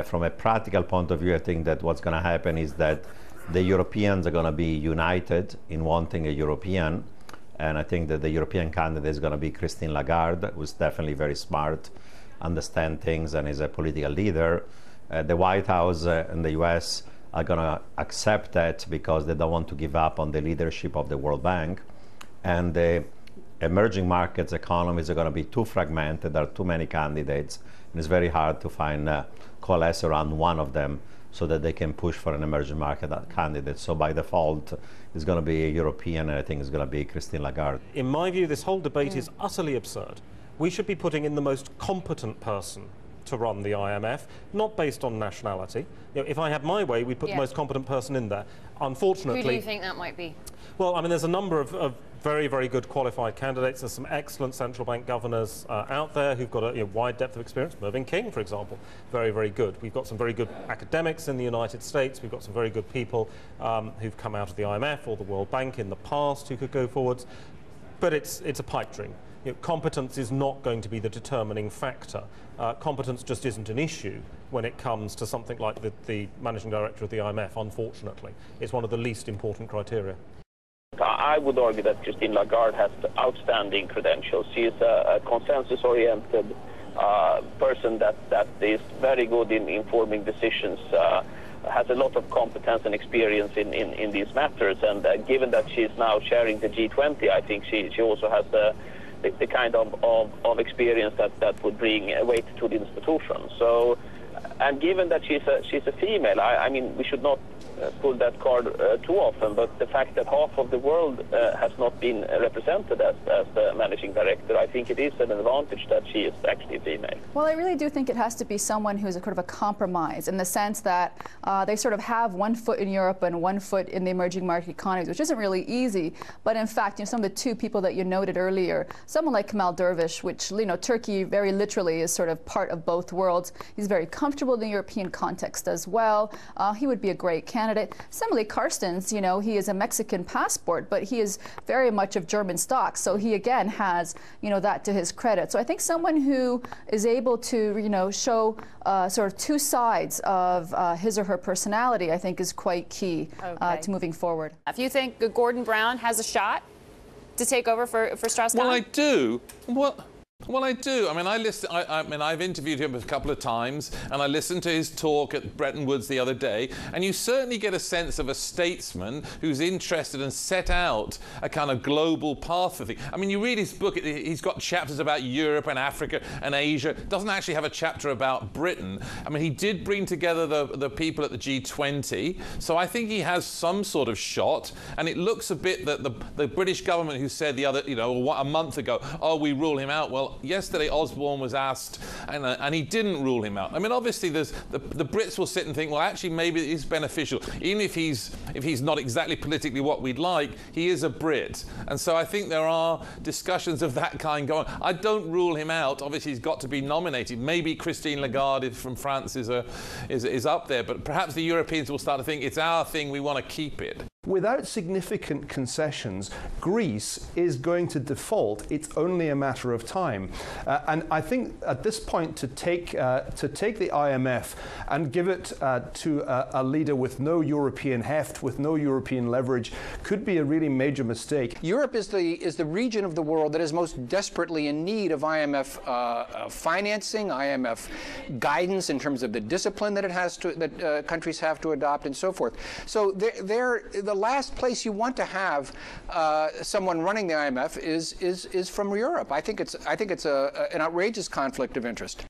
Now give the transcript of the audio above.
From a practical point of view, I think that what's going to happen is that the Europeans are going to be united in wanting a European. And I think that the European candidate is going to be Christine Lagarde, who's definitely very smart, understands things, and is a political leader. The White House and the US are going to accept that because they don't want to give up on the leadership of the World Bank. And the emerging markets economies are going to be too fragmented. There are too many candidates, and it's very hard to find coalesce around one of them so that they can push for an emerging market candidate. So by default, it's going to be a European, and I think it's going to be Christine Lagarde. In my view, this whole debate is utterly absurd. We should be putting in the most competent person to run the IMF, not based on nationality. You know, if I had my way, we'd put the most competent person in there. Unfortunately... Who do you think that might be? Well, I mean, there's a number of very, very good qualified candidates. There's some excellent central bank governors out there who've got a wide depth of experience. Mervyn King, for example, very, very good. We've got some very good academics in the United States. We've got some very good people who've come out of the IMF or the World Bank in the past who could go forwards. But it's a pipe dream. You know, competence is not going to be the determining factor. Competence just isn't an issue when it comes to something like the managing director of the IMF, unfortunately. It's one of the least important criteria. I would argue that Christine Lagarde has outstanding credentials. She is a consensus-oriented person that is very good in informing decisions, has a lot of competence and experience in these matters. And given that she is now chairing the G20, I think she also has the kind of experience that would bring weight to the institution. So, and given that she's a female, I mean, we should not pull that card too often, but the fact that half of the world has not been represented as the managing director, I think it is an advantage that she is actually female. Well, I really do think it has to be someone who's a sort of a compromise in the sense that they sort of have one foot in Europe and one foot in the emerging market economies, which isn't really easy. But in fact, you know, some of the two people that you noted earlier, someone like Kemal Dervish, which, you know, Turkey very literally is sort of part of both worlds. He's very comfortable in the European context as well. He would be a great candidate. Similarly, Carstens, you know, he is a Mexican passport, but he is very much of German stock. So he, again, has, you know, that to his credit. So I think someone who is able to, you know, show sort of two sides of his or her personality, I think, is quite key to moving forward. If you think Gordon Brown has a shot to take over for Strauss-Kahn? Well, I do. Well, I do. I mean, I mean, I've interviewed him a couple of times, and I listened to his talk at Bretton Woods the other day, and you certainly get a sense of a statesman who's interested and set out a kind of global path for things. I mean, you read his book, he's got chapters about Europe and Africa and Asia. Doesn't actually have a chapter about Britain. I mean, he did bring together the people at the G20, so I think he has some sort of shot, and it looks a bit that the British government who said the other, you know, a month ago, oh, we rule him out. Well, yesterday Osborne was asked, and he didn't rule him out. I mean, obviously, the Brits will sit and think, well, actually, maybe it is beneficial. Even if he's not exactly politically what we'd like, he is a Brit. And so I think there are discussions of that kind going on. I don't rule him out. Obviously, he's got to be nominated. Maybe Christine Lagarde from France is up there, but perhaps the Europeans will start to think it's our thing, we want to keep it. Without significant concessions, Greece is going to default. It's only a matter of time. And I think at this point to take the IMF and give it to a leader with no European heft, with no European leverage, could be a really major mistake. Europe is the region of the world that is most desperately in need of IMF financing, IMF guidance in terms of the discipline that countries have to adopt, and so forth. So the last place you want to have someone running the IMF is from Europe. I think it's an outrageous conflict of interest.